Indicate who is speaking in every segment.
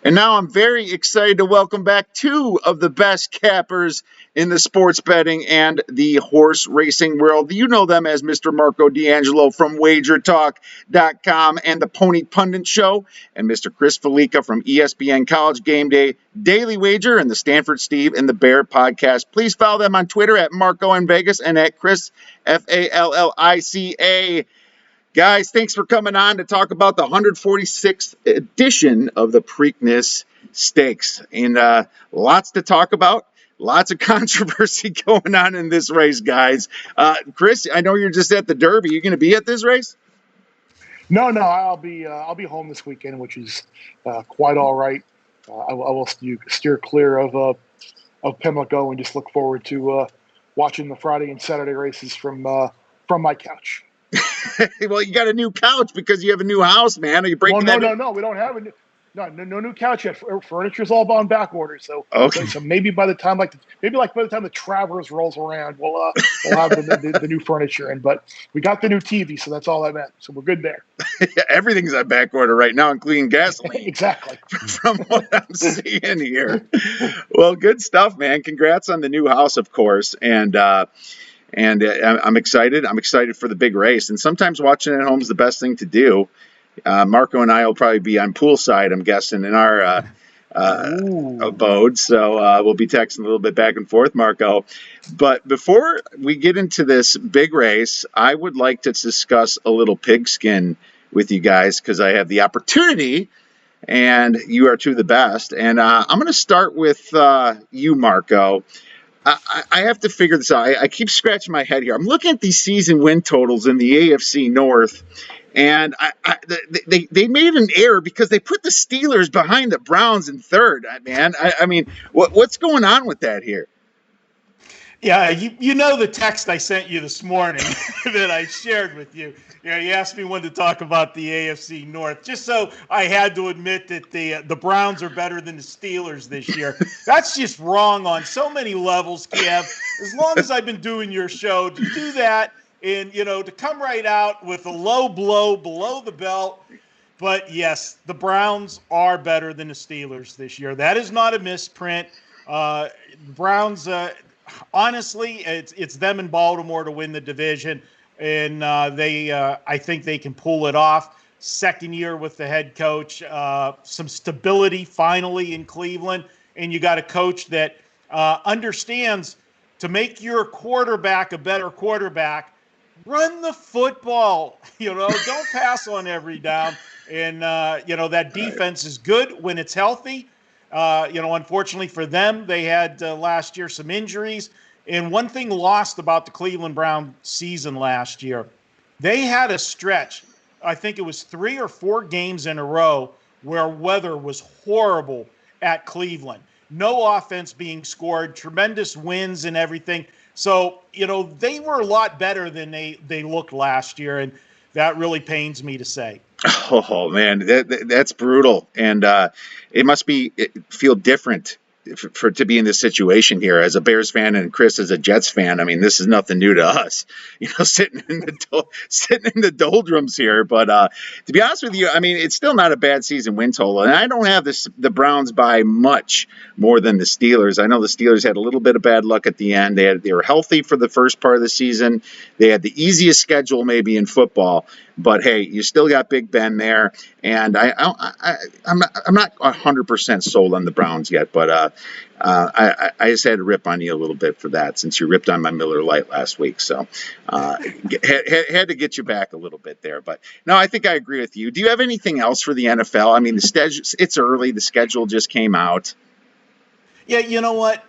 Speaker 1: And now I'm very excited to welcome back two of the best cappers in the sports betting and the horse racing world. You know them as Mr. Marco D'Angelo from Wagertalk.com and the Pony Pundit Show, and Mr. Chris Fallica from ESPN College Game Day, Daily Wager, and the Stanford Steve and the Bear podcast. Please follow them on Twitter at Marco in Vegas and at Chris, Fallica. Guys, thanks for coming on to talk about the 146th edition of the Preakness Stakes. And lots to talk about, lots of controversy going on in this race, guys. Chris, I know you're just at the Derby. You going to be at this race?
Speaker 2: No, I'll be home this weekend, which is quite all right. I will steer clear of Pimlico and just look forward to watching the Friday and Saturday races from my couch.
Speaker 1: Well, you got a new couch because you have a new house, man. Are you breaking that?
Speaker 2: No. We don't have no new couch yet. Furniture's all on back order. So
Speaker 1: okay.
Speaker 2: So maybe by the time by the time the Traverse rolls around, we'll have the new furniture. But we got the new TV, so that's all that matters. So we're good there.
Speaker 1: Everything's on back order right now, including gasoline.
Speaker 2: Exactly.
Speaker 1: From what I'm seeing here. Well, good stuff, man. Congrats on the new house, of course, and I'm excited. I'm excited for the big race. And sometimes watching at home is the best thing to do. Marco and I will probably be on poolside, I'm guessing, in our abode. So we'll be texting a little bit back and forth, Marco. But before we get into this big race, I would like to discuss a little pigskin with you guys because I have the opportunity, and you are two of the best. And I'm going to start with you, Marco. I have to figure this out. I keep scratching my head here. I'm looking at these season win totals in the AFC North, and they made an error because they put the Steelers behind the Browns in third. Man, I mean, what's going on with that here?
Speaker 3: Yeah, you know the text I sent you this morning that I shared with you. You asked me when to talk about the AFC North, just so I had to admit that the Browns are better than the Steelers this year. That's just wrong on so many levels, Kiev. As long as I've been doing your show, to do that and, to come right out with a low blow below the belt. But, yes, the Browns are better than the Steelers this year. That is not a misprint. The Browns, honestly, it's them in Baltimore to win the division. And I think they can pull it off. Second year with the head coach, some stability finally in Cleveland, and you got a coach that understands to make your quarterback a better quarterback. Run the football, don't pass on every down. And that defense is good when it's healthy. Unfortunately for them, they had last year some injuries. And one thing lost about the Cleveland Brown season last year, they had a stretch, I think it was 3 or 4 games in a row, where weather was horrible at Cleveland. No offense being scored, tremendous wins and everything. So, they were a lot better than they looked last year, and that really pains me to say.
Speaker 1: Oh, man, that's brutal. And it must feel different to be in this situation here as a Bears fan and Chris as a Jets fan. I mean, this is nothing new to us, sitting in the doldrums here. But to be honest with you, I mean, it's still not a bad season win total, and I don't have the Browns by much more than the Steelers. I know the Steelers had a little bit of bad luck at the end. They were healthy for the first part of the season. They had the easiest schedule maybe in football. But hey, you still got Big Ben there, and I'm not 100% sold on the Browns yet. But I just had to rip on you a little bit for that, since you ripped on my Miller Lite last week. So had to get you back a little bit there. But no, I think I agree with you. Do you have anything else for the NFL? I mean, it's early. The schedule just came out.
Speaker 3: Yeah, you know what?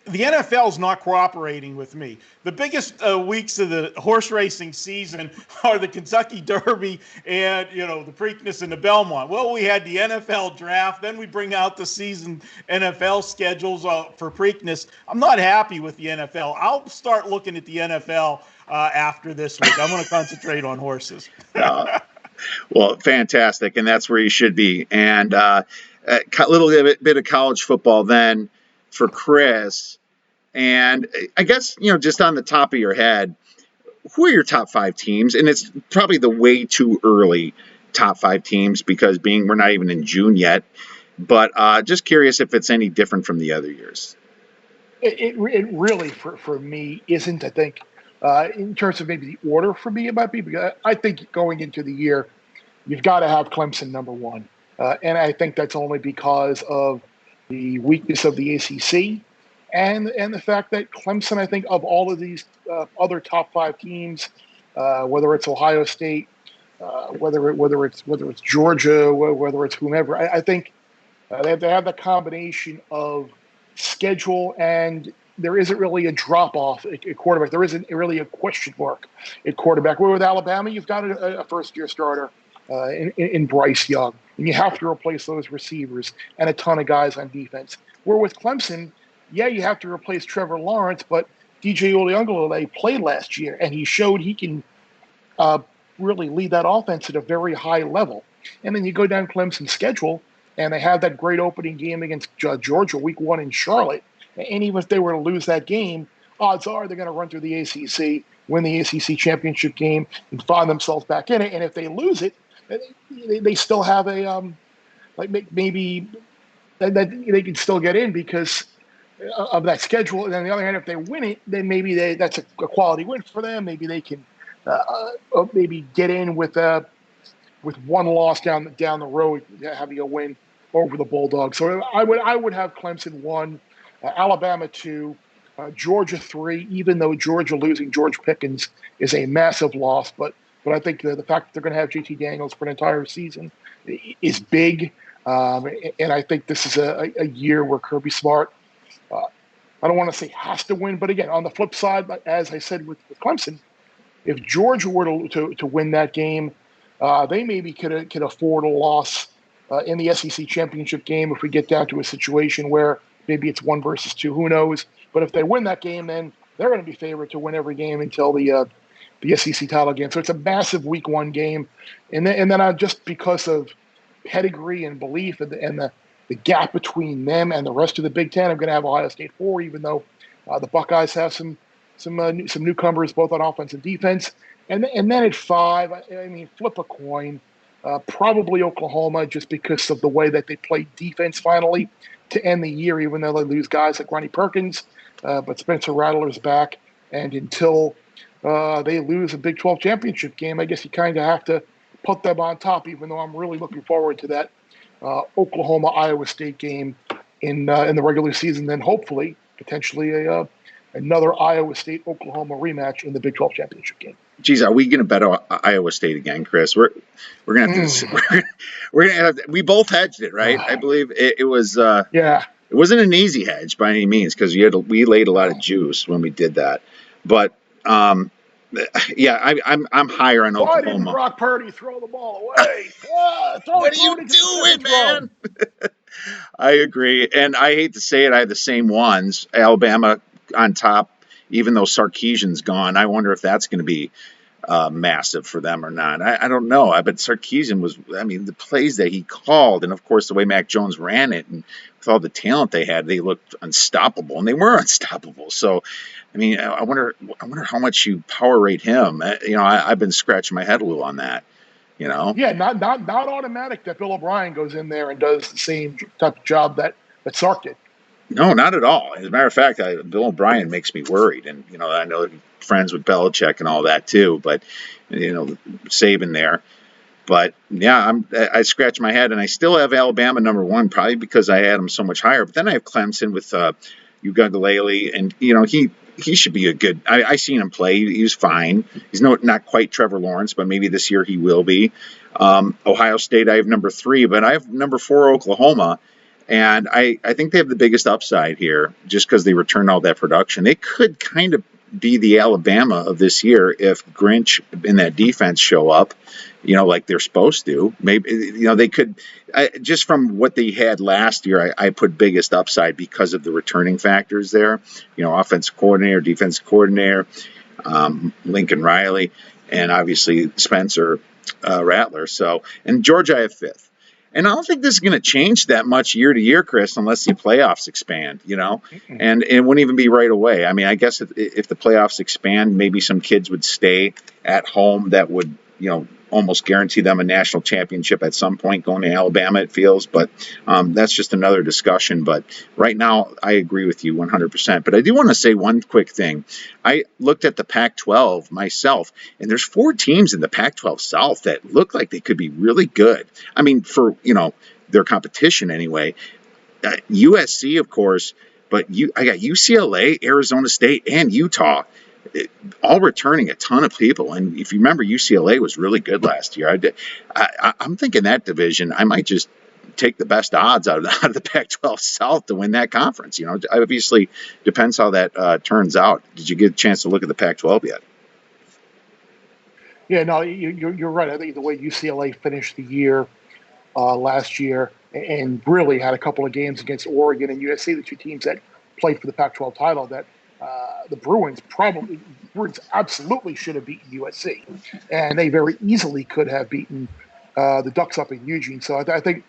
Speaker 3: The NFL is not cooperating with me. The biggest weeks of the horse racing season are the Kentucky Derby and, the Preakness and the Belmont. Well, we had the NFL draft. Then we bring out the season NFL schedules for Preakness. I'm not happy with the NFL. I'll start looking at the NFL after this week. I'm going to concentrate on horses.
Speaker 1: Well, fantastic. And that's where you should be. And a little bit of college football then for Chris. And I guess, just on the top of your head, who are your top 5 teams? And it's probably the way too early top 5 teams because we're not even in June yet. But just curious if it's any different from the other years.
Speaker 2: It really, for me, isn't. I think in terms of maybe the order for me, it might be, because I think going into the year, you've got to have Clemson number one. And I think that's only because of the weakness of the ACC and the fact that Clemson, I think, of all of these other top 5 teams, whether it's Ohio State, whether it's Georgia, whether it's whomever, I think they have the combination of schedule, and there isn't really a drop-off at quarterback. There isn't really a question mark at quarterback. Where with Alabama, you've got a first-year starter in Bryce Young, and you have to replace those receivers and a ton of guys on defense. Where with Clemson, yeah, you have to replace Trevor Lawrence, but DJ Uiagalelei played last year, and he showed he can really lead that offense at a very high level. And then you go down Clemson's schedule, and they have that great opening game against Georgia week 1 in Charlotte. And even if they were to lose that game, odds are they're going to run through the ACC, win the ACC championship game, and find themselves back in it. And if they lose it, they still have a maybe that they can still get in because of that schedule. And on the other hand, if they win it, then maybe that's a quality win for them. Maybe they can maybe get in with one loss down the road, having a win over the Bulldogs. So I would have Clemson 1, Alabama 2, Georgia 3. Even though Georgia losing George Pickens is a massive loss, but I think the fact that they're going to have JT Daniels for an entire season is big, and I think this is a year where Kirby Smart, I don't want to say has to win, but again, on the flip side, as I said with Clemson, if Georgia were to win that game, they maybe could afford a loss in the SEC championship game if we get down to a situation where maybe it's 1 versus 2. Who knows? But if they win that game, then they're going to be favored to win every game until the SEC title game. So it's a massive week 1 game, and then just because of pedigree and belief and the gap between them and the rest of the Big Ten, I'm going to have Ohio State 4, even though the Buckeyes have some newcomers both on offense and defense. And then at 5, I mean, flip a coin. Probably Oklahoma, just because of the way that they played defense finally to end the year, even though they lose guys like Ronnie Perkins. But Spencer Rattler's back. And until they lose a Big 12 championship game, I guess you kind of have to put them on top, even though I'm really looking forward to that Oklahoma-Iowa State game in the regular season. Then hopefully, potentially another Iowa State-Oklahoma rematch in the Big 12 championship game.
Speaker 1: Geez, are we going to bet Iowa State again, Chris? We're going to have to. We're going to have. We both hedged it, right? I believe it was.
Speaker 2: Yeah.
Speaker 1: It wasn't an easy hedge by any means because we laid a lot of juice when we did that. But yeah, I'm higher on Oklahoma.
Speaker 2: Why didn't Brock Purdy throw the ball away?
Speaker 1: What are you doing, man? I agree, and I hate to say it, I have the same ones. Alabama on top. Even though Sarkisian's gone, I wonder if that's going to be massive for them or not. I don't know. But Sarkisian was, I mean, the plays that he called, and of course the way Mac Jones ran it, and with all the talent they had, they looked unstoppable, and they were unstoppable. So, I mean, I wonder how much you power rate him. I've been scratching my head a little on that.
Speaker 2: Yeah, not automatic that Bill O'Brien goes in there and does the same type of job that Sark did.
Speaker 1: No, not at all. As a matter of fact, Bill O'Brien makes me worried, and I know he's friends with Belichick and all that too. But Saban there. But yeah, I scratch my head, and I still have Alabama number 1, probably because I had them so much higher. But then I have Clemson with Uiagalelei, and he should be a good. I seen him play. He was fine. He's not quite Trevor Lawrence, but maybe this year he will be. Ohio State, I have number 3, but I have number 4 Oklahoma. And I think they have the biggest upside here just because they return all that production. They could kind of be the Alabama of this year if Grinch and that defense show up, like they're supposed to. Maybe, they could, just from what they had last year, I put biggest upside because of the returning factors there. Offensive coordinator, defensive coordinator, Lincoln Riley, and obviously Spencer Rattler. So, and Georgia I have 5th. And I don't think this is going to change that much year to year, Chris, unless the playoffs expand, and it wouldn't even be right away. I mean, I guess if the playoffs expand, maybe some kids would stay at home that would, almost guarantee them a national championship at some point going to Alabama, it feels. But that's just another discussion. But right now, I agree with you 100%. But I do want to say one quick thing. I looked at the Pac-12 myself, and there's 4 teams in the Pac-12 South that look like they could be really good. I mean, for, their competition anyway. USC, of course, but I got UCLA, Arizona State, and Utah, all returning a ton of people. And if you remember, UCLA was really good last year. I'm thinking that division, I might just take the best odds out of the Pac-12 South to win that conference. Obviously depends how that turns out. Did you get a chance to look at the Pac-12 yet?
Speaker 2: Yeah, no, you're right. I think the way UCLA finished the year last year and really had a couple of games against Oregon and USC, the 2 teams that played for the Pac-12 title, that the Bruins absolutely should have beaten USC, and they very easily could have beaten the Ducks up in Eugene. So I think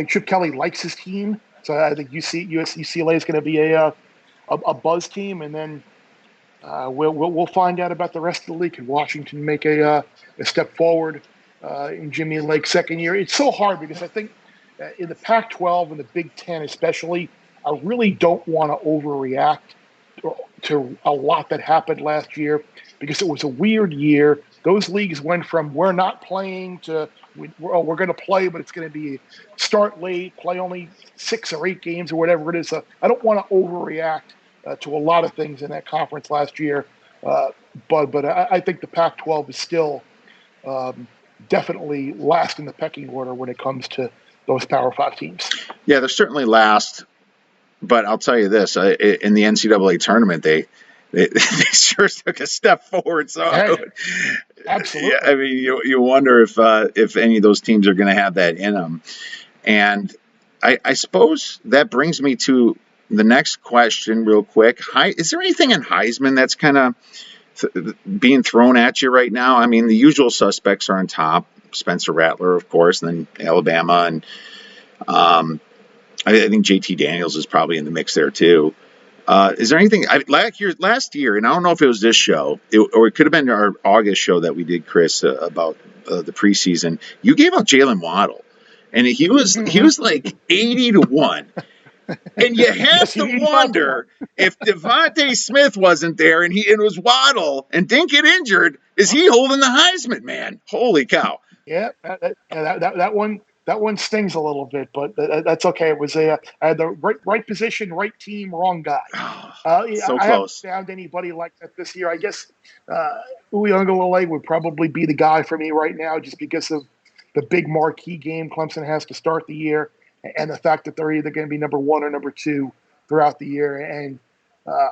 Speaker 2: Chip Kelly likes his team. So I think UCLA is going to be a buzz team, and then we'll find out about the rest of the league. Can Washington make a step forward in Jimmy Lake's second year? It's so hard because I think in the Pac-12 and the Big Ten especially, I really don't want to overreact to a lot that happened last year because it was a weird year. Those leagues went from we're not playing to we're going to play, but it's going to be start late, play only 6 or 8 games or whatever it is. So I don't want to overreact to a lot of things in that conference last year. But I think the Pac-12 is still definitely last in the pecking order when it comes to those Power 5 teams.
Speaker 1: Yeah, they're certainly last. But I'll tell you this: in the NCAA tournament, they sure took a step forward. So
Speaker 2: absolutely,
Speaker 1: yeah, I mean, you wonder if any of those teams are going to have that in them. And I suppose that brings me to the next question, real quick. Is there anything in Heisman that's kind of being thrown at you right now? I mean, the usual suspects are on top: Spencer Rattler, of course, and then Alabama, and I think JT Daniels is probably in the mix there too. Is there anything last year, and I don't know if it was this show or it could have been our August show that we did, Chris, about the preseason. You gave out Jalen Waddle, and he was like 80-1, and you have to wonder if Devontae Smith wasn't there and it was Waddle and didn't get injured. Is he holding the Heisman, man? Holy cow!
Speaker 2: Yeah, that one stings a little bit, but that's okay. It was I had the right position, right team, wrong guy.
Speaker 1: So
Speaker 2: I
Speaker 1: close.
Speaker 2: haven't found anybody like that this year. I guess Uiagalelei would probably be the guy for me right now, just because of the big marquee game Clemson has to start the year, and the fact that they're either going to be number 1 or number 2 throughout the year. And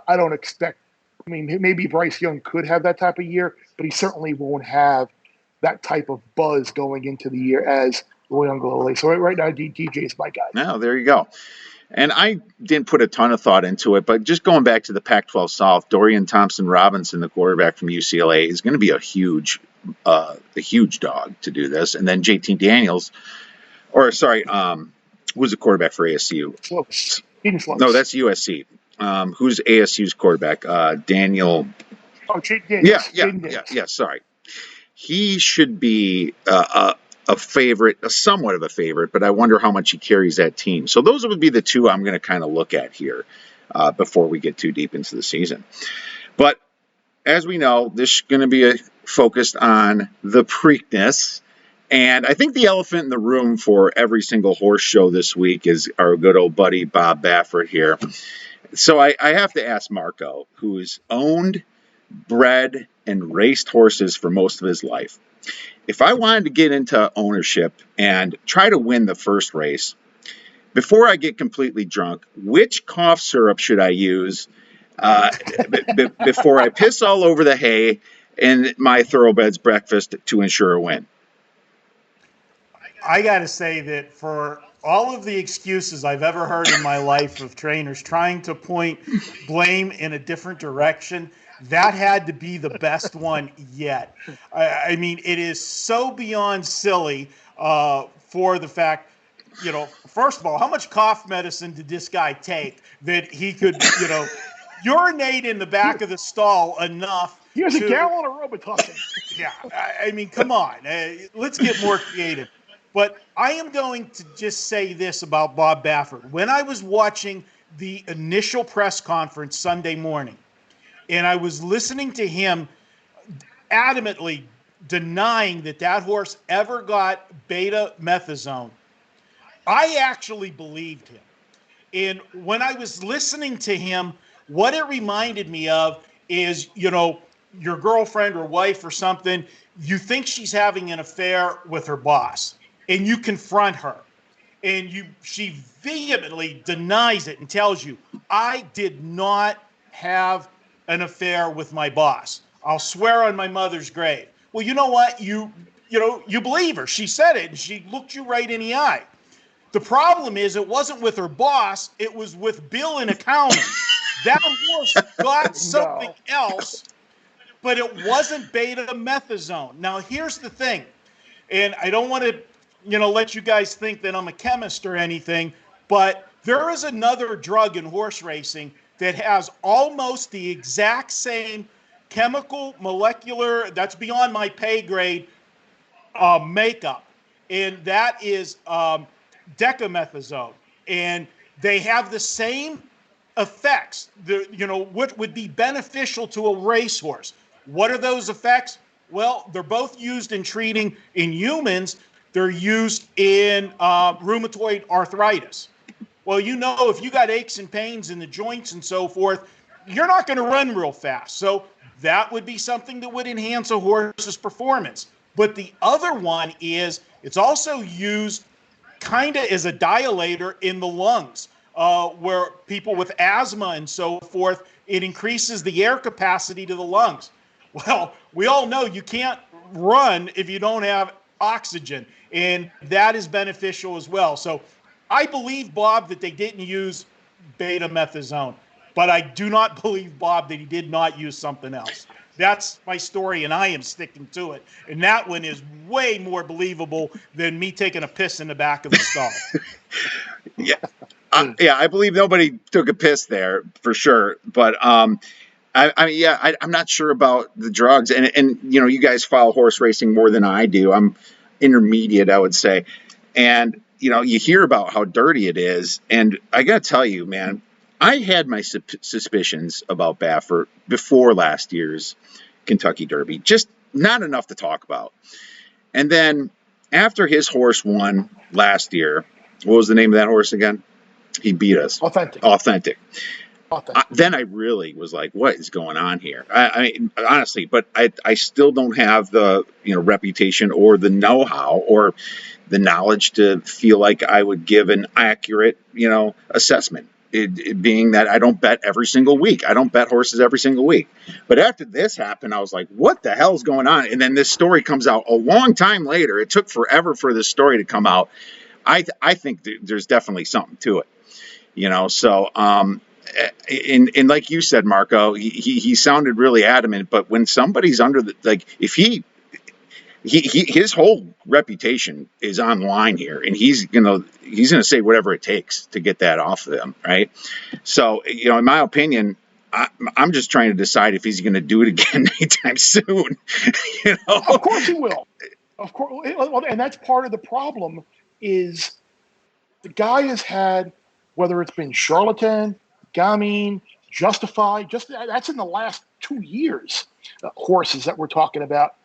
Speaker 2: I don't expect. I mean, maybe Bryce Young could have that type of year, but he certainly won't have that type of buzz going into the year as Uiagalelei. So right now, DJ is my guy.
Speaker 1: Now, there you go. And I didn't put a ton of thought into it, but just going back to the Pac-12 South, Dorian Thompson-Robinson, the quarterback from UCLA, is going to be a huge dog to do this. And then JT Daniels, who's the quarterback for ASU?
Speaker 2: Slopes.
Speaker 1: No, that's USC. Who's ASU's quarterback? Daniel.
Speaker 2: Oh, Daniels.
Speaker 1: Yeah. Sorry. He should be a favorite, somewhat of a favorite, but I wonder how much he carries that team. So those would be the 2 I'm going to kind of look at here before we get too deep into the season. But as we know, this is going to be focused on the Preakness. And I think the elephant in the room for every single horse show this week is our good old buddy Bob Baffert here. So I have to ask Marco, who's owned, bred, and raced horses for most of his life. If I wanted to get into ownership and try to win the first race, before I get completely drunk, which cough syrup should I use before I piss all over the hay in my Thoroughbreds breakfast to ensure a win?
Speaker 3: I got to say that for all of the excuses I've ever heard in my life of trainers trying to point blame in a different direction, that had to be the best one yet. I mean, it is so beyond silly for the fact, first of all, how much cough medicine did this guy take that he could, urinate in the back of the stall enough
Speaker 2: He has a gallon of Robitussin.
Speaker 3: Yeah, I mean, come on. Let's get more creative. But I am going to just say this about Bob Baffert. When I was watching the initial press conference Sunday morning, and I was listening to him adamantly denying that horse ever got beta-methazone, I actually believed him. And when I was listening to him, what it reminded me of is, your girlfriend or wife or something, you think she's having an affair with her boss, and you confront her, and she vehemently denies it and tells you, I did not have an affair with my boss. I'll swear on my mother's grave. Well, you know what? You believe her. She said it, and she looked you right in the eye. The problem is it wasn't with her boss. It was with Bill in accounting. That horse got something else, but it wasn't beta-methazone. Now, here's the thing, and I don't want to, let you guys think that I'm a chemist or anything, but there is another drug in horse racing that has almost the exact same chemical, molecular, that's beyond my pay grade, makeup, and that is decamethasone, and they have the same effects. What would be beneficial to a racehorse? What are those effects? Well, they're both used in treating in humans. They're used in rheumatoid arthritis. Well, if you got aches and pains in the joints and so forth, you're not going to run real fast. So that would be something that would enhance a horse's performance. But the other one is it's also used kind of as a dilator in the lungs, where people with asthma and so forth, it increases the air capacity to the lungs. Well, we all know you can't run if you don't have oxygen, and that is beneficial as well. So I believe, Bob, that they didn't use beta-methazone, but I do not believe, Bob, that he did not use something else. That's my story, and I am sticking to it. And that one is way more believable than me taking a piss in the back of the stall.
Speaker 1: Yeah. I believe nobody took a piss there for sure. But I'm not sure about the drugs. And you guys follow horse racing more than I do. I'm intermediate, I would say. And, you hear about how dirty it is. And I got to tell you, man, I had my suspicions about Baffert before last year's Kentucky Derby, just not enough to talk about. And then after his horse won last year, what was the name of that horse again? He beat us. Authentic. Then I really was like, what is going on here? I mean, honestly, but I still don't have the reputation or the know-how or the knowledge to feel like I would give an accurate assessment. It being that I don't bet every single week. I don't bet horses every single week. But after this happened, I was like, what the hell is going on? And then this story comes out a long time later. It took forever for this story to come out. I think there's definitely something to it. So and like you said, Marco, he sounded really adamant, but when somebody's under if his whole reputation is online here, and he's gonna say whatever it takes to get that off of them, right? So in my opinion, I'm just trying to decide if he's going to do it again anytime soon.
Speaker 2: Of course he will. Of course, and that's part of the problem. Is the guy has had, whether it's been Charlatan, Gamine, Justified, that's in the last 2 years, horses that we're talking about.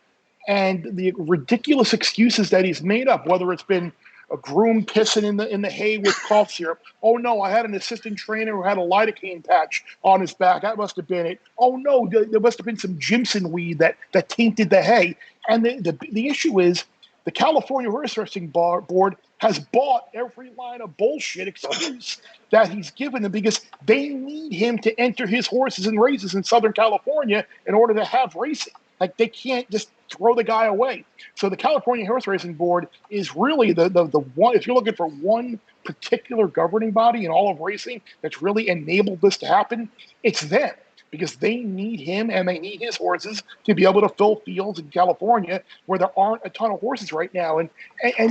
Speaker 2: And the ridiculous excuses that he's made up, whether it's been a groom pissing in the hay with cough syrup. Oh, no, I had an assistant trainer who had a lidocaine patch on his back. That must have been it. Oh, no, there must have been some Jimson weed that tainted the hay. And the issue is the California Horse Racing Board has bought every line of bullshit excuse that he's given them because they need him to enter his horses in races in Southern California in order to have racing. Like, they can't just throw the guy away. So the California Horse Racing Board is really the one, if you're looking for one particular governing body in all of racing that's really enabled this to happen, it's them, because they need him and they need his horses to be able to fill fields in California where there aren't a ton of horses right now. And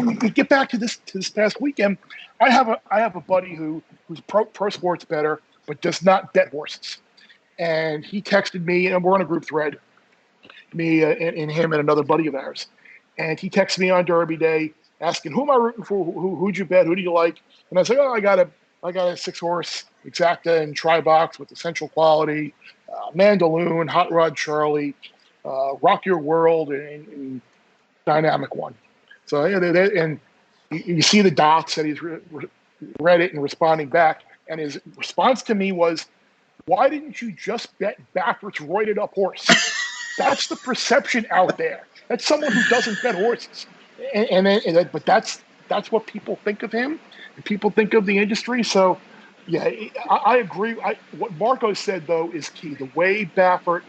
Speaker 2: we get back to this past weekend. I have a buddy who's pro sports bettor but does not bet horses. And he texted me, and we're on a group thread. me and him and another buddy of ours. And he texted me on Derby Day asking, who am I rooting for? Who'd you bet? Who do you like? And I was like, oh, I got a 6-horse exacta and tri-box with essential quality, Mandaloon, Hot Rod Charlie, Rock Your World, and Dynamic One. So, and you see the dots that he's read it and responding back. And his response to me was, why didn't you just bet Baffert's roided up horse? That's the perception out there. That's someone who doesn't bet horses. But that's what people think of him, and people think of the industry. So, yeah, I agree. What Marco said, though, is key. The way Baffert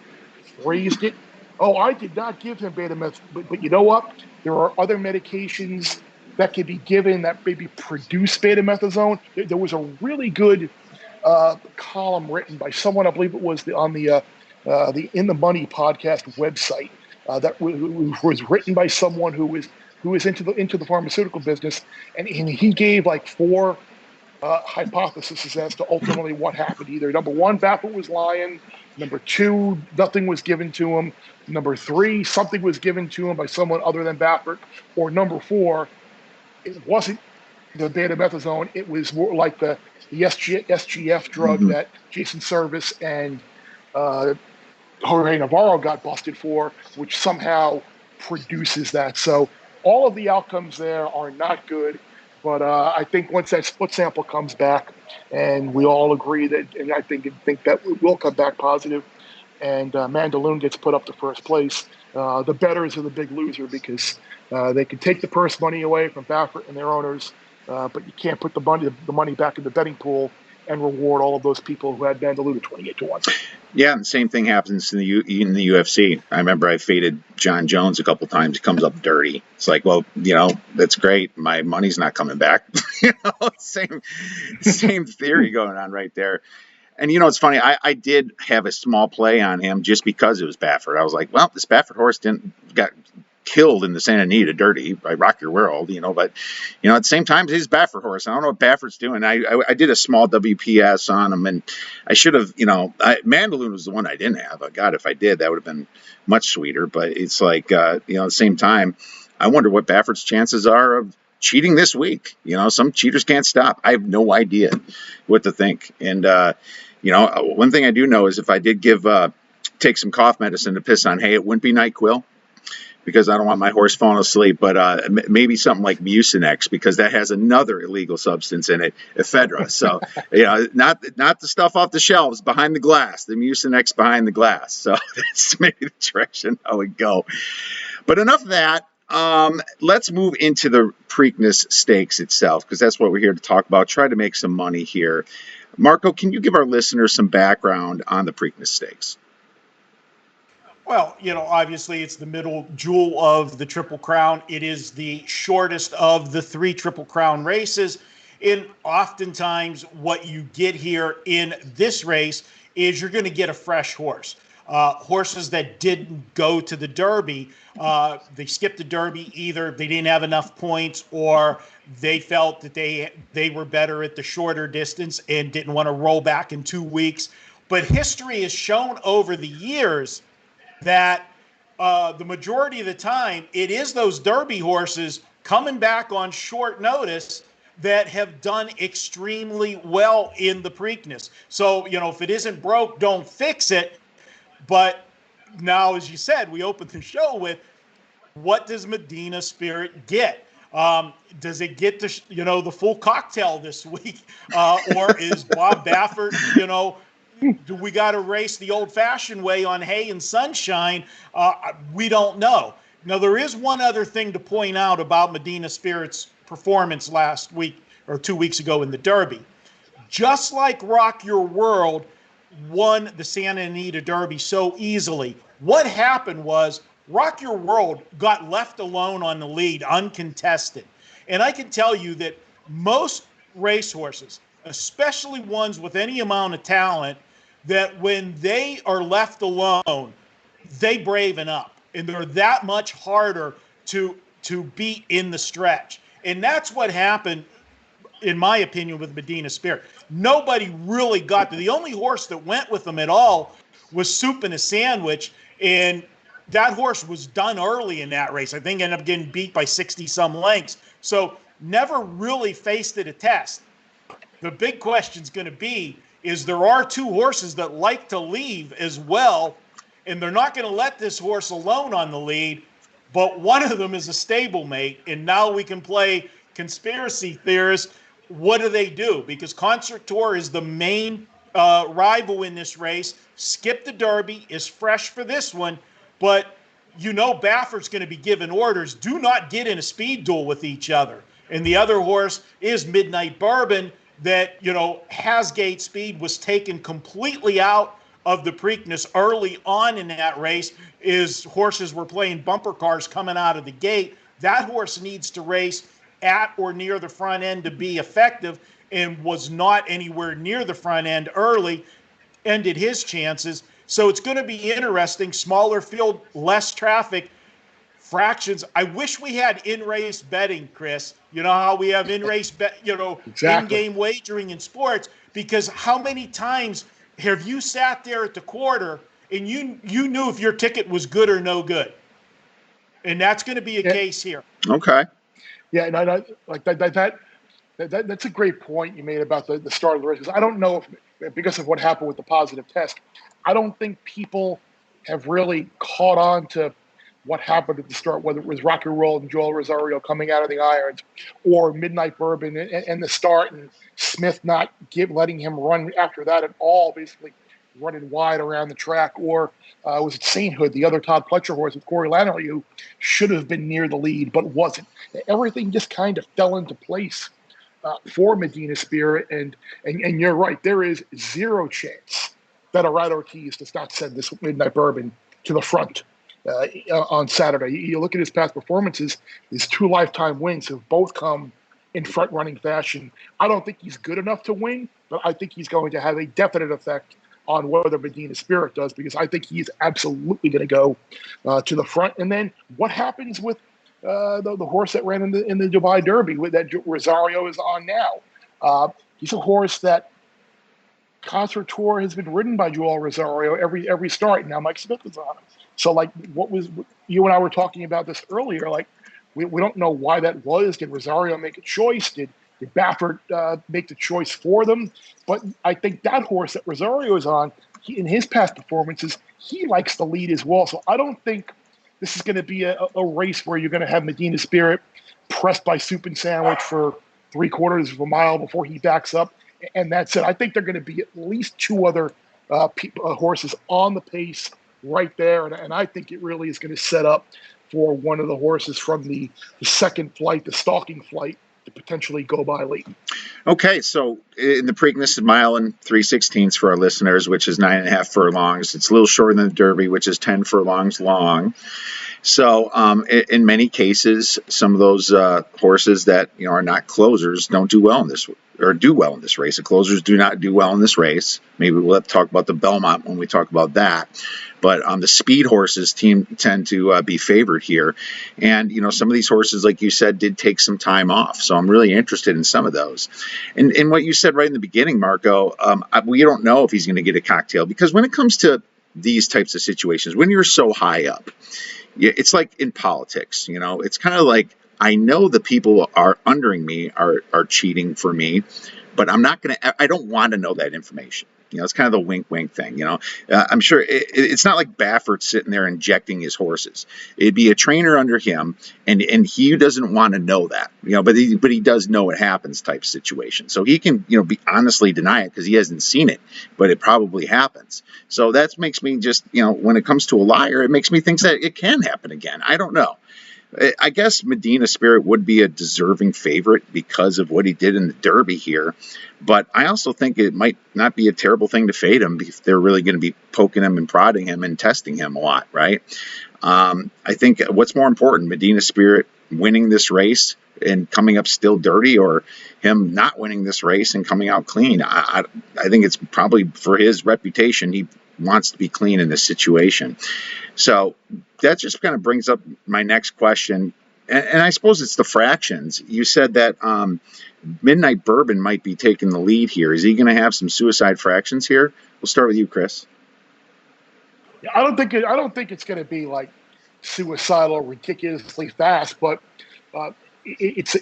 Speaker 2: phrased it, I did not give him Betamax, but you know what? There are other medications that can be given that maybe produce betamethasone. There was a really good column written by someone, I believe it was on the In the Money podcast website, that was written by someone who was into the pharmaceutical business, and he gave like 4 hypotheses as to ultimately what happened. Either number 1, Baffert was lying; number 2, nothing was given to him; number 3, something was given to him by someone other than Baffert; or number 4, it wasn't the betamethasone; it was more like the SGF drug that Jason Service and Jorge Navarro got busted for, which somehow produces that. So all of the outcomes there are not good. But I think once that split sample comes back, and we all agree that, and I think that it will come back positive, and Mandaloon gets put up to first place, the bettors are the big loser, because they can take the purse money away from Baffert and their owners, but you can't put the money back in the betting pool and reward all of those people who had Mandaloon at 28-1.
Speaker 1: Yeah, and the same thing happens in the UFC. I remember I faded John Jones a couple times. He comes up dirty. It's like, well, that's great. My money's not coming back. Same theory going on right there. And it's funny. I did have a small play on him just because it was Baffert. I was like, well, this Baffert horse got killed in the Santa Anita Derby by Rock Your World, but at the same time, he's Baffert horse. I don't know what Baffert's doing. I did a small WPS on him, and I should have, Mandaloon was the one I didn't have. God, if I did, that would have been much sweeter. But it's like, at the same time, I wonder what Baffert's chances are of cheating this week. Some cheaters can't stop. I have no idea what to think. And one thing I do know is if I did take some cough medicine to piss on hay, it wouldn't be NyQuil, because I don't want my horse falling asleep, but maybe something like Mucinex, because that has another illegal substance in it, ephedra. So, not the stuff off the shelves, behind the glass, the Mucinex behind the glass. So that's maybe the direction I would go. But enough of that. Let's move into the Preakness Stakes itself, because that's what we're here to talk about. Try to make some money here. Marco, can you give our listeners some background on the Preakness Stakes?
Speaker 3: Well, obviously it's the middle jewel of the Triple Crown. It is the shortest of the 3 Triple Crown races. And oftentimes what you get here in this race is you're going to get a fresh horse. Horses that didn't go to the Derby, they skipped the Derby. Either they didn't have enough points, or they felt that they were better at the shorter distance and didn't want to roll back in 2 weeks. But history has shown over the years that the majority of the time, it is those Derby horses coming back on short notice that have done extremely well in the Preakness. So, if it isn't broke, don't fix it. But now, as you said, we opened the show with, what does Medina Spirit get? Does it get the full cocktail this week? Or is Bob Baffert, do we got to race the old-fashioned way on hay and sunshine? We don't know. Now, there is one other thing to point out about Medina Spirit's performance last week or 2 weeks ago in the Derby. Just like Rock Your World won the Santa Anita Derby so easily, what happened was Rock Your World got left alone on the lead, uncontested. And I can tell you that most racehorses, especially ones with any amount of talent, that when they are left alone, they braven up, and they're that much harder to beat in the stretch. And that's what happened, in my opinion, with Medina Spirit. Nobody really got to. The only horse that went with them at all was Soup and a Sandwich, and that horse was done early in that race. I think ended up getting beat by 60-some lengths. So never really faced it a test. The big question is going to be is there are two horses that like to leave as well, and they're not going to let this horse alone on the lead, but one of them is a stablemate, and now we can play conspiracy theorists. What do they do? Because Concert Tour is the main rival in this race. Skip the Derby, is fresh for this one, but Baffert's going to be given orders. Do not get in a speed duel with each other. And the other horse is Midnight Bourbon that, has gate speed, was taken completely out of the Preakness early on in that race. Is horses were playing bumper cars coming out of the gate. That horse needs to race at or near the front end to be effective, and was not anywhere near the front end early, ended his chances. So it's going to be interesting. Smaller field, less traffic, fractions. I wish we had in-race betting, Chris. You know how we have in-race
Speaker 2: Exactly.
Speaker 3: in-game wagering in sports, because how many times have you sat there at the quarter and you knew if your ticket was good or no good? And that's going to be a case here.
Speaker 1: Okay.
Speaker 2: Yeah, no, like that's a great point you made about the start of the race. Because I don't know if, because of what happened with the positive test, I don't think people have really caught on to what happened at the start, whether it was Rocky Roll and Joel Rosario coming out of the irons, or Midnight Bourbon and the start, and Smith not letting him run after that at all, basically running wide around the track, or was it Sainthood, the other Todd Pletcher horse with Corey Lannery, who should have been near the lead but wasn't. Everything just kind of fell into place for Medina Spirit, and you're right, there is zero chance that Arad Ortiz does not send this Midnight Bourbon to the front on Saturday. You look at his past performances, his 2 lifetime wins have both come in front-running fashion. I don't think he's good enough to win, but I think he's going to have a definite effect on whether Medina Spirit does, because I think he's absolutely going to go to the front. And then what happens with the horse that ran in the Dubai Derby that Rosario is on now? He's a horse that Concert Tour has been ridden by Joel Rosario every start. Now Mike Smith is on him. So, like, what was you and I were talking about this earlier? Like, we don't know why that was. Did Rosario make a choice? Did Baffert make the choice for them? But I think that horse that Rosario is on, in his past performances, he likes the lead as well. So I don't think this is going to be a race where you're going to have Medina Spirit pressed by Soup and Sandwich for 3/4 of a mile before he backs up. And that's it. I think there are going to be at least 2 other horses on the pace right there. And I think it really is going to set up for one of the horses from the second flight, the stalking flight, to potentially go by late.
Speaker 1: Okay, so in the Preakness, a mile and 3/16 for our listeners, which is 9.5 furlongs. It's a little shorter than the Derby, which is 10 furlongs long. So in many cases, some of those horses that are not closers don't do well in this, or do well in this race. The closers do not do well in this race. Maybe we'll have to talk about the Belmont when we talk about that. But the speed horses tend to be favored here. And, some of these horses, like you said, did take some time off. So I'm really interested in some of those. And what you said right in the beginning, Marco, we don't know if he's going to get a cocktail. Because when it comes to these types of situations, when you're so high up, it's like in politics, it's kind of like, I know the people are undering me are cheating for me, but I don't want to know that information. It's kind of the wink, wink thing. I'm sure it's not like Baffert sitting there injecting his horses. It'd be a trainer under him, and he doesn't want to know that. But he does know it happens type situation. So he can be honestly deny it because he hasn't seen it, but it probably happens. So that makes me just when it comes to a liar, it makes me think that it can happen again. I don't know. I guess Medina Spirit would be a deserving favorite because of what he did in the Derby here. But I also think it might not be a terrible thing to fade him if they're really going to be poking him and prodding him and testing him a lot, right? I think what's more important, Medina Spirit winning this race and coming up still dirty, or him not winning this race and coming out clean. I think it's probably for his reputation. He wants to be clean in this situation. So that just kind of brings up my next question. And I suppose it's the fractions. You said that Midnight Bourbon might be taking the lead here. Is he going to have some suicide fractions here? We'll start with you, Chris.
Speaker 2: I don't think it's going to be like suicidal, ridiculously fast, but it's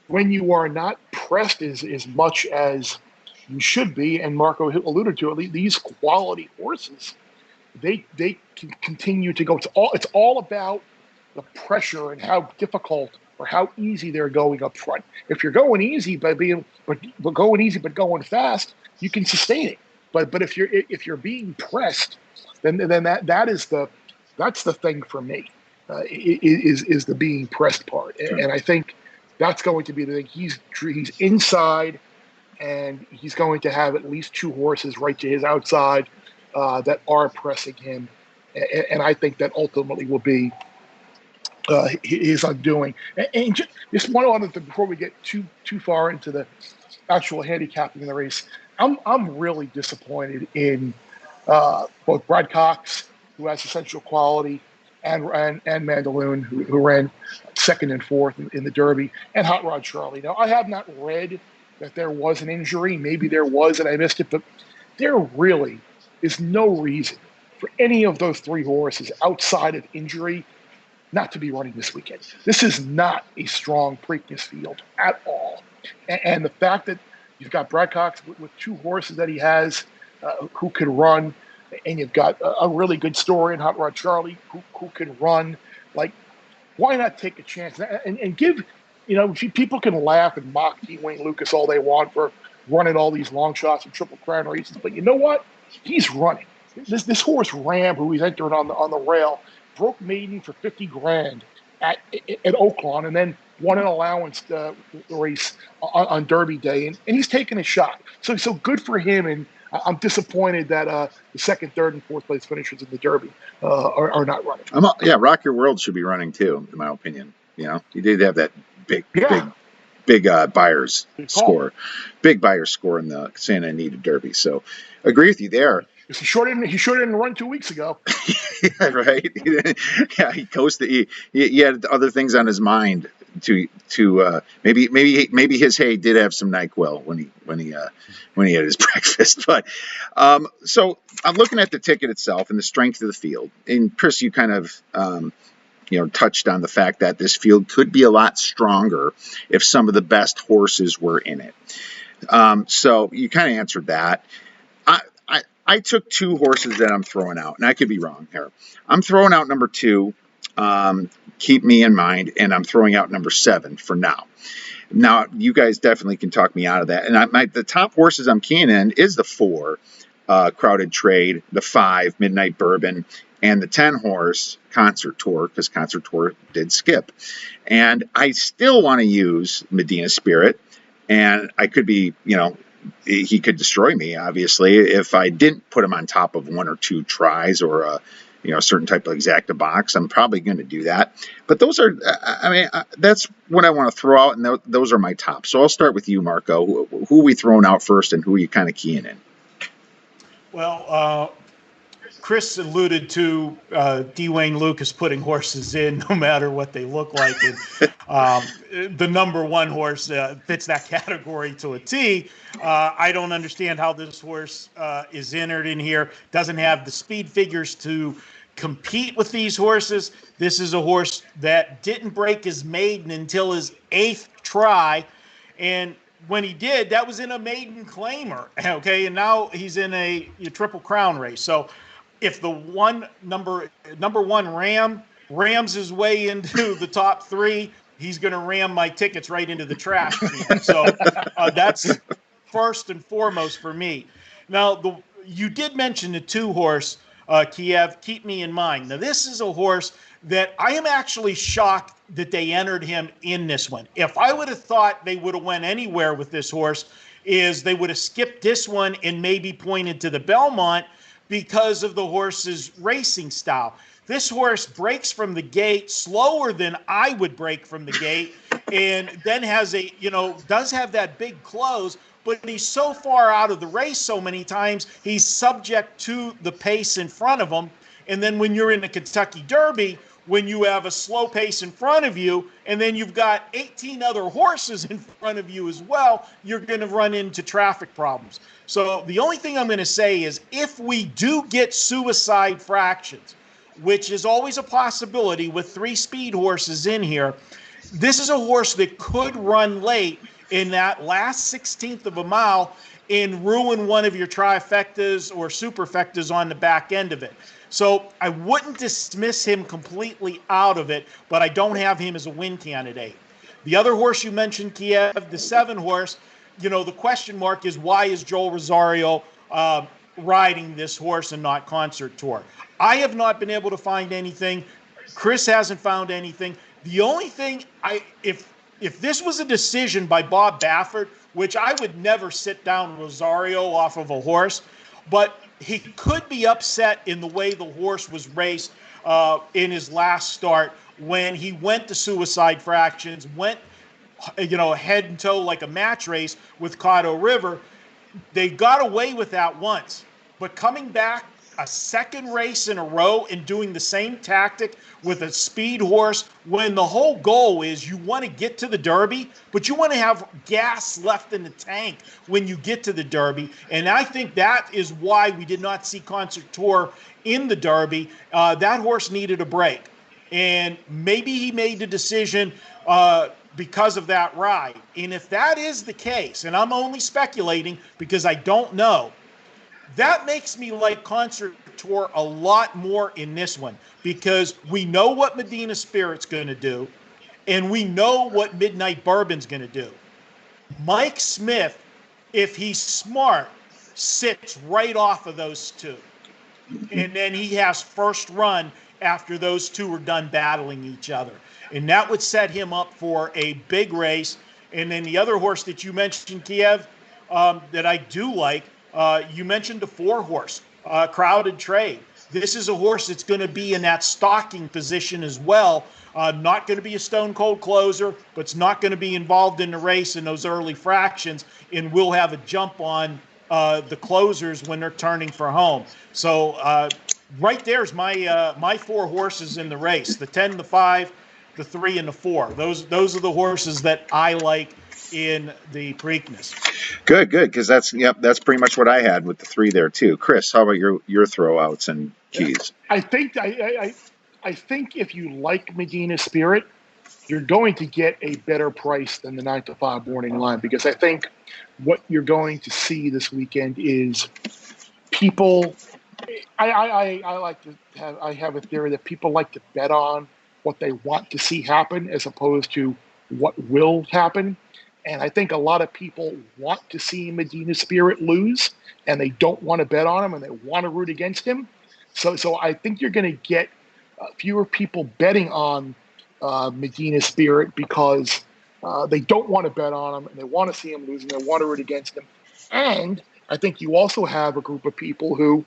Speaker 2: when you are not pressed as much as you should be, and Marco alluded to it, these quality horses, they can continue to go. It's all about the pressure and how difficult or how easy they're going up front. If you're going easy but going fast, you can sustain it. But if you're being pressed, then that's the thing for me. Is the being pressed part, and I think that's going to be the thing. He's inside, and he's going to have at least two horses right to his outside that are pressing him, and I think that ultimately will be his undoing. And just one other thing before we get too far into the actual handicapping in the race, I'm really disappointed in both Brad Cox, who has essential quality, and Mandaloon, who ran second and fourth in the Derby, and Hot Rod Charlie. Now, I have not read that there was an injury. Maybe there was and I missed it, but there really is no reason for any of those three horses outside of injury not to be running this weekend. This is not a strong Preakness field at all. And the fact that you've got Brad Cox with two horses that he has who can run, and you've got a really good story in Hot Rod Charlie who can run. Like, why not take a chance and give, people can laugh and mock D. Wayne Lucas all they want for running all these long shots and Triple Crown races, but you know what? He's running. This horse Ram, who he's entering on the rail, broke maiden for $50,000 at Oaklawn, and then won an allowance race on Derby Day, and he's taking a shot. So good for him, and I'm disappointed that the second, third, and fourth place finishers in the Derby are not running.
Speaker 1: Rock Your World should be running too, in my opinion. He did have that big buyer's score, big buyer's score in the Santa Anita Derby. So, agree with you there.
Speaker 2: He sure didn't run 2 weeks ago.
Speaker 1: Yeah, right. Yeah, he coasted. He had other things on his mind to maybe his hay did have some NyQuil when he had his breakfast. But so I'm looking at the ticket itself and the strength of the field. And Chris, you kind of touched on the fact that this field could be a lot stronger if some of the best horses were in it. So you kind of answered that. I took two horses that I'm throwing out, and I could be wrong here. I'm throwing out number 2, Keep Me in Mind, and I'm throwing out number 7 for now. Now, you guys definitely can talk me out of that. And the top horses I'm keying in is the 4, Crowded Trade, the 5, Midnight Bourbon, and the 10 horse Concert Tour, because Concert Tour did skip. And I still want to use Medina Spirit, and I could be, he could destroy me, obviously, if I didn't put him on top of 1 or 2 tries or a certain type of exacta box. I'm probably going to do that. But those are, that's what I want to throw out, and those are my top. So I'll start with you, Marco. Who are we throwing out first, and who are you kind of keying in?
Speaker 3: Well, Chris alluded to D. Wayne Lucas putting horses in no matter what they look like. And the number 1 horse fits that category to a T. I don't understand how this horse is entered in here. Doesn't have the speed figures to compete with these horses. This is a horse that didn't break his maiden until his 8th try. And when he did, that was in a maiden claimer. Okay. And now he's in a Triple Crown race. So, if the number 1 rams his way into the top 3, he's going to ram my tickets right into the trash can. So that's first and foremost for me. Now, you did mention the 2 horse, Kiev, Keep Me in Mind. Now, this is a horse that I am actually shocked that they entered him in this one. If I would have thought they would have went anywhere with this horse, is they would have skipped this one and maybe pointed to the Belmont, because of the horse's racing style. This horse breaks from the gate slower than I would break from the gate, and then does have that big close, but he's so far out of the race so many times, he's subject to the pace in front of him. And then when you're in the Kentucky Derby, when you have a slow pace in front of you, and then you've got 18 other horses in front of you as well, you're going to run into traffic problems. So the only thing I'm going to say is if we do get suicide fractions, which is always a possibility with 3 speed horses in here. This is a horse that could run late in that last 16th of a mile and ruin one of your trifectas or superfectas on the back end of it. So I wouldn't dismiss him completely out of it, but I don't have him as a win candidate. The other horse you mentioned, Kiev, the 7 horse, the question mark is, why is Joel Rosario riding this horse and not Concert Tour? I have not been able to find anything. Chris hasn't found anything. The only thing, if this was a decision by Bob Baffert, which I would never sit down Rosario off of a horse, but he could be upset in the way the horse was raced in his last start when he went to suicide fractions, went head and toe like a match race with Caddo River. They got away with that once, but coming back a second race in a row and doing the same tactic with a speed horse when the whole goal is you want to get to the Derby, but you want to have gas left in the tank when you get to the Derby. And I think that is why we did not see Concert Tour in the Derby. That horse needed a break. And maybe he made the decision because of that ride. And if that is the case, and I'm only speculating because I don't know, that makes me like Concert Tour a lot more in this one, because we know what Medina Spirit's going to do, and we know what Midnight Bourbon's going to do. Mike Smith, if he's smart, sits right off of those two. And then he has first run after those two are done battling each other. And that would set him up for a big race. And then the other horse that you mentioned, Kiev, that I do like, you mentioned the 4 horse, Crowded Trade. This is a horse that's going to be in that stalking position as well. Not going to be a stone cold closer, but it's not going to be involved in the race in those early fractions, and will have a jump on the closers when they're turning for home. So right there's my 4 horses in the race: the 10, the 5, the 3, and the 4. Those are the horses that I like in the Preakness.
Speaker 1: Good, because that's pretty much what I had with the 3 there too. Chris, how about your throwouts and keys?
Speaker 2: I think if you like Medina Spirit, you're going to get a better price than the 9 to 5 morning line, because I think what you're going to see this weekend is people. I like to have. I have a theory that people like to bet on what they want to see happen as opposed to what will happen. And I think a lot of people want to see Medina Spirit lose, and they don't want to bet on him, and they want to root against him. So I think you're going to get fewer people betting on Medina Spirit because they don't want to bet on him, and they want to see him lose, and they want to root against him. And I think you also have a group of people who,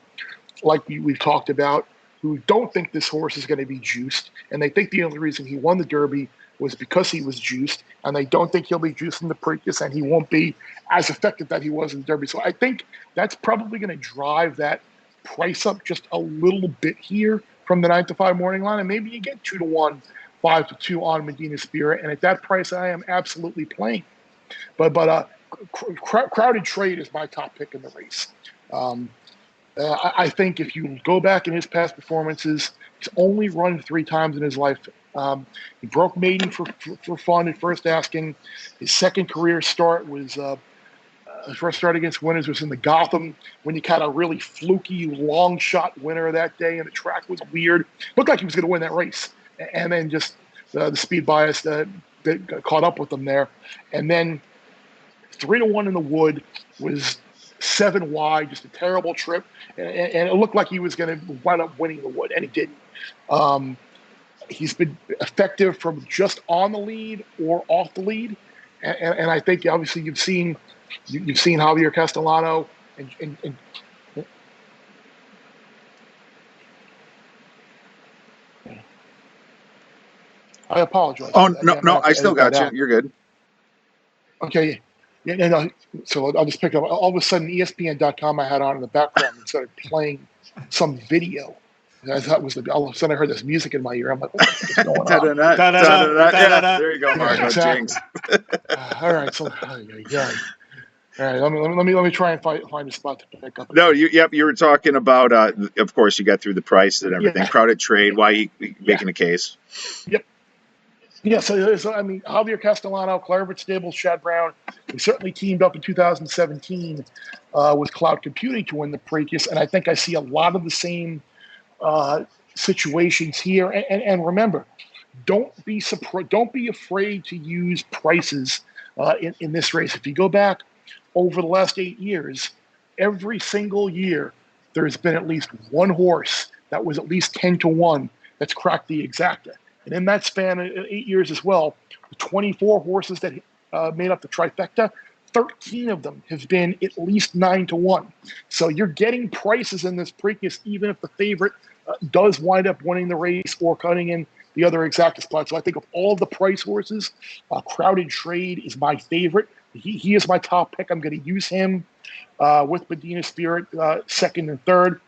Speaker 2: like we've talked about, who don't think this horse is going to be juiced, and they think the only reason he won the Derby was because he was juiced, and they don't think he'll be juiced in the Preakness, and he won't be as effective that he was in the Derby. So I think that's probably going to drive that price up just a little bit here from the 9 to 5 morning line, and maybe you get 2 to 1, 5 to 2 on Medina Spirit, and at that price, I am absolutely playing. But Crowded Trade is my top pick in the race. I think if you go back in his past performances, he's only run 3 times in his life. He broke maiden for fun at first asking. His second career start was his first start against winners was in the Gotham, when he got a really fluky long shot winner that day, and the track was weird. Looked like he was going to win that race, and then just the speed bias that caught up with him there. And then 3 to 1 in the Wood was 7 wide, just a terrible trip, and it looked like he was going to wind up winning the Wood, and he didn't. He's been effective from just on the lead or off the lead, and I think obviously you've seen Javier Castellano and I apologize.
Speaker 1: Oh no, I still got you. You're good.
Speaker 2: Okay. Yeah, no, so I'll just pick up. All of a sudden, ESPN.com I had on in the background and started playing some video. I thought all of a sudden I heard this music in my ear. I'm like, what's going on?
Speaker 1: There you go, Mark.
Speaker 2: Exactly. All right, so All right, let me try and find a spot to pick up.
Speaker 1: No, you were talking about. Of course, you got through the price and everything.
Speaker 2: Yeah.
Speaker 1: Crowded trade. Why you
Speaker 2: Yeah.
Speaker 1: making a case?
Speaker 2: Yep. Yeah, so I mean, Javier Castellano, Clarivate Stables, Shad Brown, we certainly teamed up in 2017 with cloud computing to win the Preakness, and I think I see a lot of the same situations here. And remember, don't be afraid to use prices in this race. If you go back over the last 8 years, every single year there's been at least one horse that was at least 10-1 that's cracked the exacta. And in that span of 8 years as well, the 24 horses that made up the trifecta, 13 of them have been at least 9-1. So you're getting prices in this Preakness, even if the favorite does wind up winning the race or cutting in the other exacta spot. So I think of all of the price horses, Crowded Trade is my favorite. He is my top pick. I'm going to use him with Medina Spirit second and third.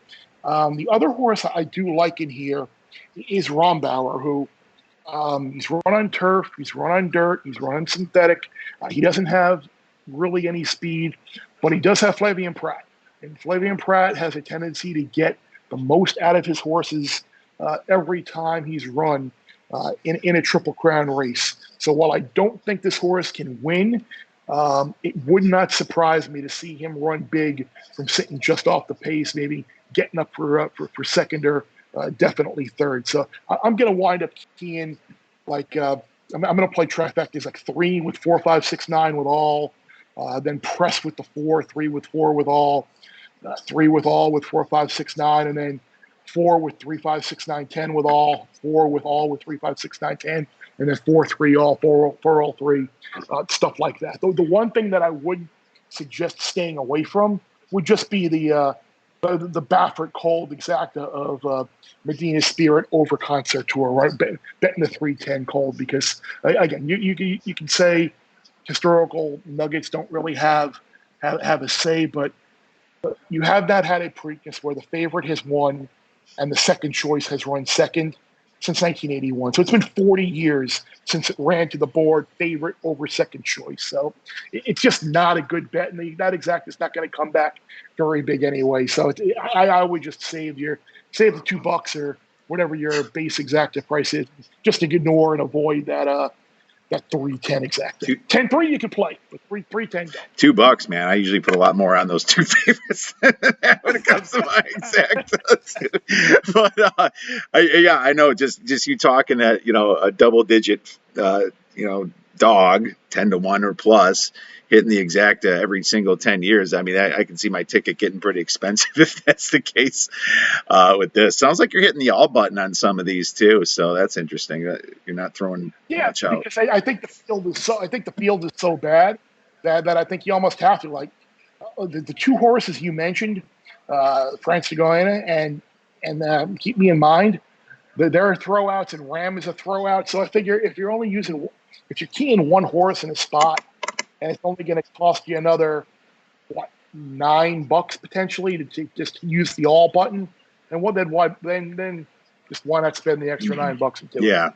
Speaker 2: The other horse I do like in here is Bauer, who he's run on turf, he's run on dirt, he's run on synthetic. He doesn't have really any speed, but he does have Flavien Prat. And Flavien Prat has a tendency to get the most out of his horses every time he's run in a Triple Crown race. So while I don't think this horse can win, it would not surprise me to see him run big from sitting just off the pace, maybe getting up for second or definitely third. So I'm going to wind up keying like I'm going to play trifectas like 3 with 4, 5, 6, 9 with all, then press with the 4, 3 with 4 with all, 3 with all with 4, 5, 6, 9, and then 4 with 3, 5, 6, 9, 10 with all, 4 with all with 3, 5, 6, 9, 10, and then 4, 3 all, 4 all 3, stuff like that. The one thing that I would suggest staying away from would just be the Baffert cold exacta of Medina Spirit over Concert Tour, right? Betting the 310 cold, because again, you can say historical nuggets don't really have a say, but you have not had a Preakness where the favorite has won and the second choice has run second since 1981. So it's been 40 years since it ran to the board favorite over second choice. So it's just not a good bet, and that exact is not going to come back very big anyway. So I would just save the $2 or whatever your base exacta price is, just to ignore and avoid that 310 exacta. 10-3 you can play, but 310 don't.
Speaker 1: $2, man. I usually put a lot more on those two favorites than that when it comes to my exactas. But I know. Just you talking that, a double digit, dog 10-1 or plus hitting the exacta every single 10 years. I mean, I can see my ticket getting pretty expensive if that's the case with this. Sounds like you're hitting the all button on some of these too, so that's interesting. You're not throwing much out.
Speaker 2: Because I think the field is so bad that I think you almost have to, like the two horses you mentioned, France de Guyana and Keep Me in Mind. There are throwouts, and Ram is a throwout. So I figure if you're keying one horse in a spot, and it's only going to cost you another $9 potentially to just use the all button, then just why not spend the extra $9 and do it?
Speaker 1: Yeah,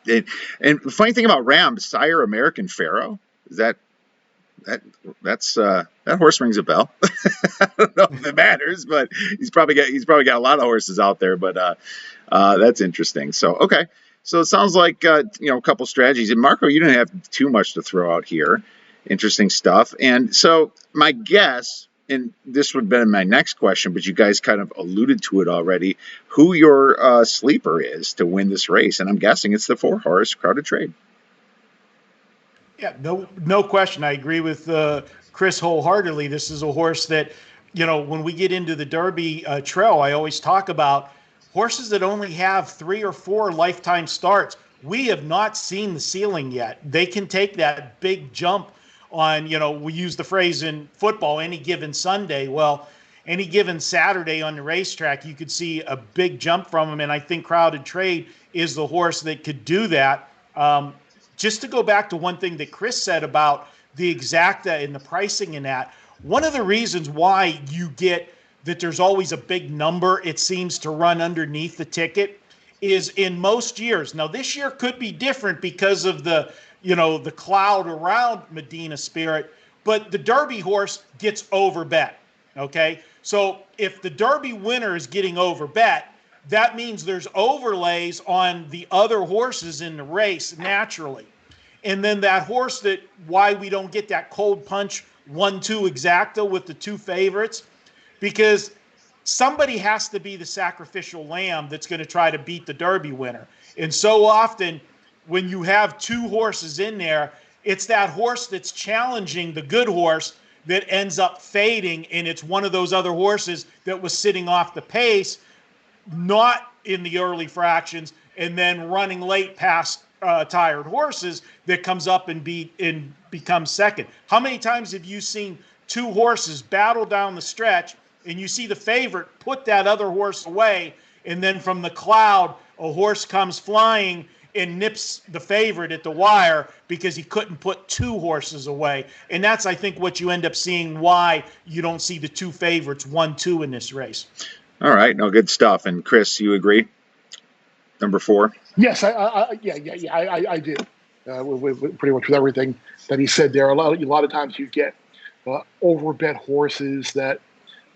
Speaker 1: and the funny thing about Ram, Sire American Pharaoh, is that horse rings a bell. I don't know if it matters, but he's probably got a lot of horses out there. But that's interesting. So okay, so it sounds like a couple strategies. And Marco, you didn't have too much to throw out here. Interesting stuff. And so my guess, and this would have been my next question, but you guys kind of alluded to it already, who your sleeper is to win this race. And I'm guessing it's the 4-horse Crowded Trade.
Speaker 3: Yeah, no question. I agree with Chris wholeheartedly. This is a horse that, when we get into the Derby trail, I always talk about horses that only have 3 or 4 lifetime starts. We have not seen the ceiling yet. They can take that big jump on, we use the phrase in football, any given Sunday. Well, any given Saturday on the racetrack, you could see a big jump from them. And I think Crowded Trade is the horse that could do that. Just to go back to one thing that Chris said about the exacta and the pricing in that, one of the reasons why you get that there's always a big number, it seems, to run underneath the ticket is in most years. Now, this year could be different because of the cloud around Medina Spirit, but the Derby horse gets overbet. Okay, so if the Derby winner is getting overbet, that means there's overlays on the other horses in the race naturally. And then that horse why we don't get that cold punch 1-2 exacta with the two favorites, because somebody has to be the sacrificial lamb that's going to try to beat the Derby winner. And so often when you have two horses in there, it's that horse that's challenging the good horse that ends up fading, and it's one of those other horses that was sitting off the pace, not in the early fractions, and then running late past tired horses that comes up and becomes second. How many times have you seen two horses battle down the stretch, and you see the favorite put that other horse away, and then from the cloud, a horse comes flying and nips the favorite at the wire because he couldn't put two horses away? And that's, I think, what you end up seeing, why you don't see the two favorites 1-2 in this race.
Speaker 1: All right, no, good stuff. And Chris, you agree? Number 4.
Speaker 2: Yes, I do. With pretty much with everything that he said there. A lot of times you get overbet horses that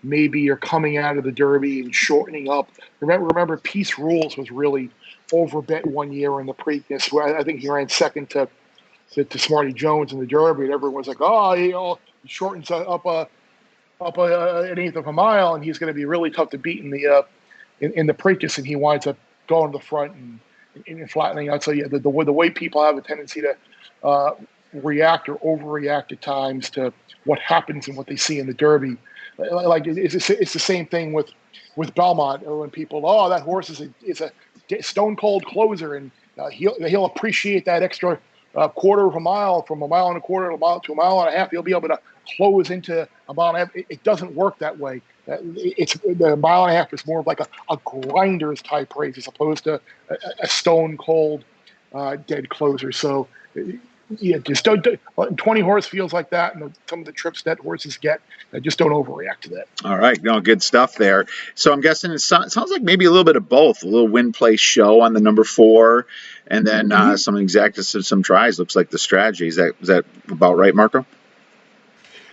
Speaker 2: maybe are coming out of the Derby and shortening up. Remember, Peace Rules was really overbet one year in the Preakness, where I think he ran second to Smarty Jones in the Derby, and everyone was like, "Oh, he shortens up an eighth of a mile, and he's going to be really tough to beat in the Preakness," and he winds up going to the front and flattening out. So yeah, the way people have a tendency to react or overreact at times to what happens and what they see in the Derby. Like it's the same thing with Belmont, or when people, that horse is a stone cold closer, and he'll appreciate that extra quarter of a mile, from a mile and a quarter to a mile and a half. He'll be able to close into a mile and a half. It doesn't work that way. It's the mile and a half is more of like a grinder's type race as opposed to a stone cold dead closer. So yeah, just don't. 20 horse feels like that, and some of the trips that horses get, just don't overreact to that.
Speaker 1: All right, no, good stuff there. So I'm guessing it sounds like maybe a little bit of both. A little win play show on the number 4, and then some exactas, some tries. Looks like the strategy. Is that about right, Marco?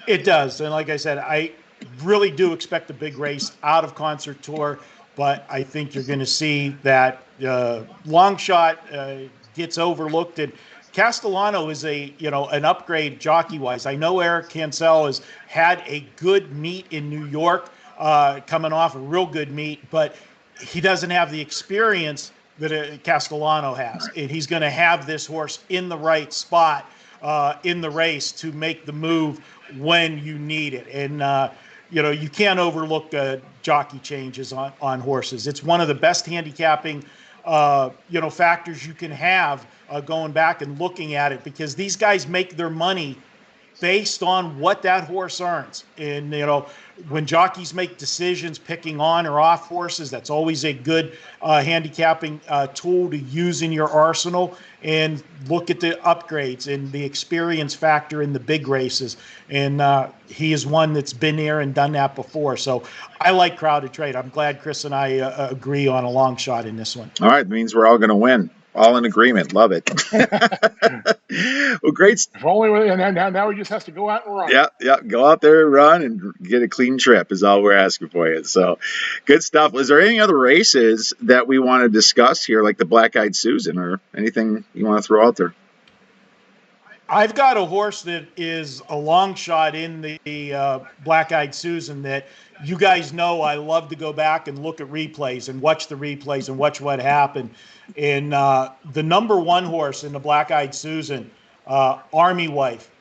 Speaker 3: It does, and like I said, I really do expect a big race out of Concert Tour, but I think you're going to see that long shot gets overlooked, and Castellano is an upgrade jockey-wise. I know Eric Cancel has had a good meet in New York, coming off a real good meet, but he doesn't have the experience that Castellano has. And he's going to have this horse in the right spot in the race to make the move when you need it. And, you can't overlook jockey changes on horses. It's one of the best handicapping factors you can have going back and looking at it, because these guys make their money based on what that horse earns. And, when jockeys make decisions picking on or off horses, that's always a good handicapping tool to use in your arsenal. And look at the upgrades and the experience factor in the big races. And he is one that's been there and done that before. So I like Crowded Trade. I'm glad Chris and I agree on a long shot in this one.
Speaker 1: All right, it means we're all going to win. All in agreement. Love it. Well, great.
Speaker 2: Now he just has to go out and run.
Speaker 1: Yeah. Go out there and run and get a clean trip is all we're asking for you. So good stuff. Was there any other races that we want to discuss here, like the Black Eyed Susan, or anything you want to throw out there?
Speaker 3: I've got a horse that is a long shot in the Black Eyed Susan that you guys know I love to go back and look at replays and watch the replays and watch what happened. And the number 1 horse in the Black Eyed Susan, Army Wife.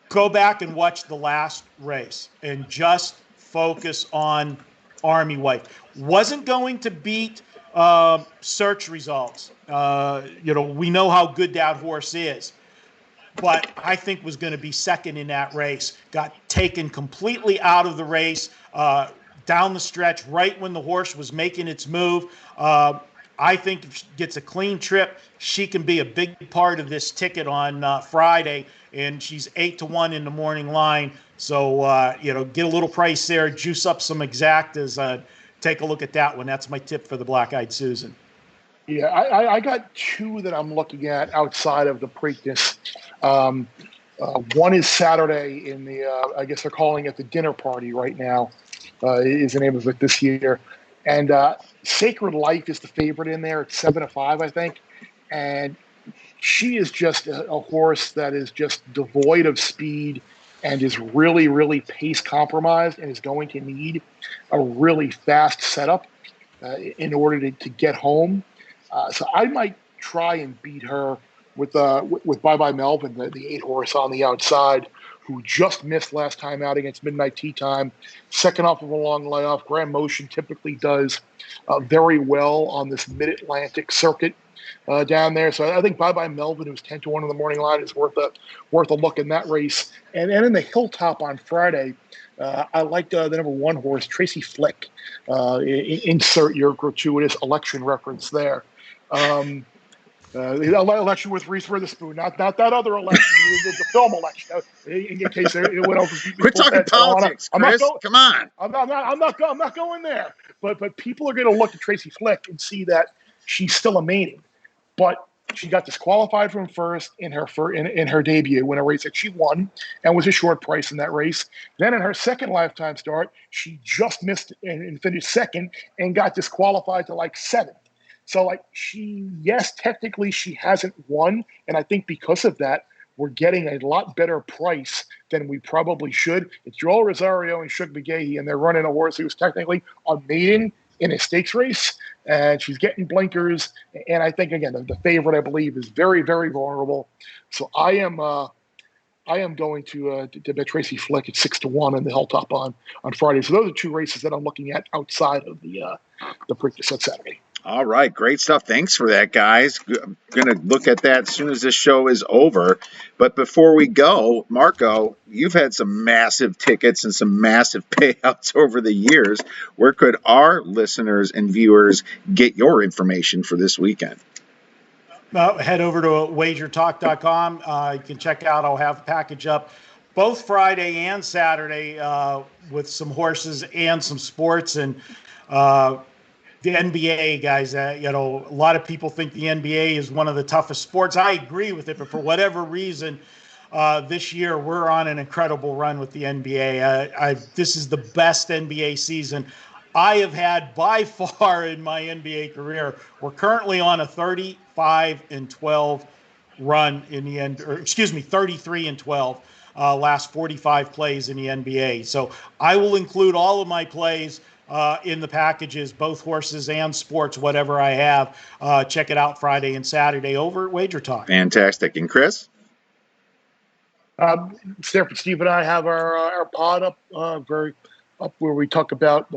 Speaker 3: Go back and watch the last race and just focus on Army Wife. Wasn't going to beat search results. We know how good that horse is. But I think was going to be second in that race. Got taken completely out of the race down the stretch right when the horse was making its move. I think if she gets a clean trip, she can be a big part of this ticket on Friday. And she's 8-1 in the morning line. So, get a little price there, juice up some exactas. Take a look at that one. That's my tip for the Black Eyed Susan.
Speaker 2: Yeah, I got 2 that I'm looking at outside of the Preakness. One is Saturday in the, I guess they're calling it the dinner party right now, is the name of it this year. And Sacred Life is the favorite in there. It's 7-5, I think. And she is just a horse that is just devoid of speed and is really, really pace compromised and is going to need a really fast setup in order to get home. So I might try and beat her with Bye Bye Melvin, the 8 horse on the outside, who just missed last time out against Midnight Tea Time. Second off of a long layoff. Grand Motion typically does very well on this Mid-Atlantic circuit down there. So I think Bye Bye Melvin, who's 10-1 in the morning line, is worth a look in that race. And in the Hilltop on Friday, I like the number 1 horse, Tracy Flick. Insert your gratuitous election reference there. The election with Reese Witherspoon, not that other election, the film election. In case it went over.
Speaker 1: Quit talking politics, Chris. Come on.
Speaker 2: I'm not going there. But people are going to look at Tracy Flick and see that she's still a maiden, but she got disqualified from first in her debut when a race that she won and was a short price in that race. Then in her second lifetime start, she just missed and finished second and got disqualified to like 7th. So technically she hasn't won. And I think because of that, we're getting a lot better price than we probably should. It's Joel Rosario and Shug McGahee, and they're running a horse who's technically a maiden in a stakes race, and she's getting blinkers. And I think, again, the favorite, I believe, is very, very vulnerable. So I am going to bet Tracy Flick at 6-1 in the Hilltop on Friday. So those are 2 races that I'm looking at outside of the Preakness on Saturday.
Speaker 1: All right, great stuff. Thanks for that, guys. I'm going to look at that as soon as this show is over. But before we go, Marco, you've had some massive tickets and some massive payouts over the years. Where could our listeners and viewers get your information for this weekend?
Speaker 3: Head over to Wagertalk.com. You can check out, I'll have a package up both Friday and Saturday with some horses and some sports. And the NBA, guys, a lot of people think the NBA is one of the toughest sports. I agree with it, but for whatever reason, this year we're on an incredible run with the NBA. This is the best NBA season I have had by far in my NBA career. We're currently on a 35-12 run in the end, or excuse me, 33-12 last 45 plays in the NBA. So I will include all of my plays in the packages, both horses and sports, whatever I have. Check it out Friday and Saturday over at Wager Talk.
Speaker 1: Fantastic. And Chris?
Speaker 2: Steve and I have our pod up where we talk about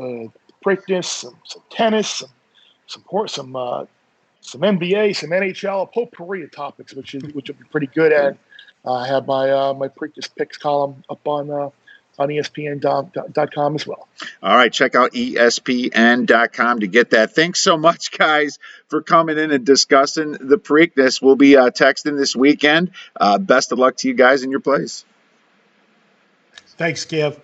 Speaker 2: Preakness, some tennis, some NBA, some NHL, a potpourri of topics, which will be pretty good. And I have my Preakness picks column up on ESPN.com as well.
Speaker 1: All right, check out ESPN.com to get that. Thanks so much, guys, for coming in and discussing the Preakness. We'll be texting this weekend. Best of luck to you guys in your plays.
Speaker 3: Thanks, Kiev.